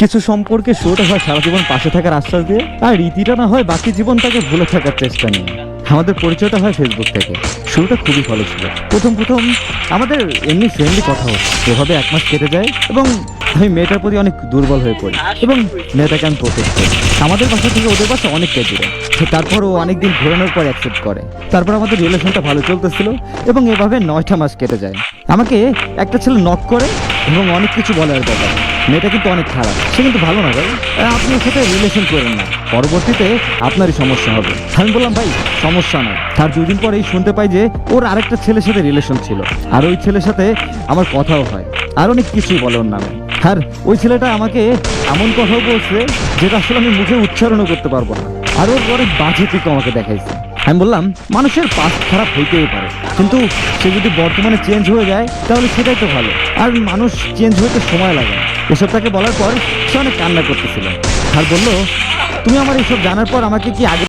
কিছু সম্পর্কে শুরুটা হয় সারা জীবন পাশে থাকার আশ্বাস দিয়ে, আর রীতিটা না হয় বাকি জীবন তাকে ভুলে থাকার চেষ্টা নিয়ে। আমাদের পরিচয়টা হয় ফেসবুক থেকে। শুরুটা খুবই ভালো ছিল। প্রথম আমাদের এমনি ফ্রেন্ডলি কথা হতো। এভাবে 1 মাস কেটে যায় এবং আমি মেয়েটার প্রতি অনেক দুর্বল হয়ে পড়ি এবং মেয়েটাকে আমি প্রপোজ করি। আমাদের বাসা থেকে ওদের বাসা অনেকটাই দূরে। তারপর ও অনেকদিন ঘোরানোর পর অ্যাকসেপ্ট করে। তারপর আমাদের রিলেশনটা ভালো চলতেছিল এবং এভাবে 9টা মাস কেটে যায়। আমাকে একটা ছেলে নক করে এবং অনেক কিছু বলার ব্যাপারে। মেয়েটা কিন্তু অনেক খারাপ, সে কিন্তু ভালো না ভাই। আপনি ওর সাথে রিলেশন করেন না, পরবর্তীতে আপনারই সমস্যা হবে। আমি বললাম ভাই সমস্যা নয়। তার 2 দিন পরেই শুনতে পাই যে ওর আরেকটা ছেলের সাথে রিলেশন ছিল, আর ওই ছেলের সাথে আমার কথাও হয়, আর অনেক কিছুই বলে ওর নামে। আর ওই ছেলেটা আমাকে এমন কথাও বলছে যেটা আসলে আমি মুখে উচ্চারণও করতে পারবো না। আর ওর অনেক বাজে দিকও আমাকে দেখাইছে। আমি বললাম মানুষের পাস্ট খারাপ হইতেই পারে, কিন্তু সে যদি বর্তমানে চেঞ্জ হয়ে যায় তাহলে সেটাই তো ভালো। আর মানুষ চেঞ্জ হইতে সময় লাগে। এসব তাকে বলার পর সে অনেক কান্না করতেছিল আর বলল, তুমি আমার এইসব জানার পর আমাকে কি আগে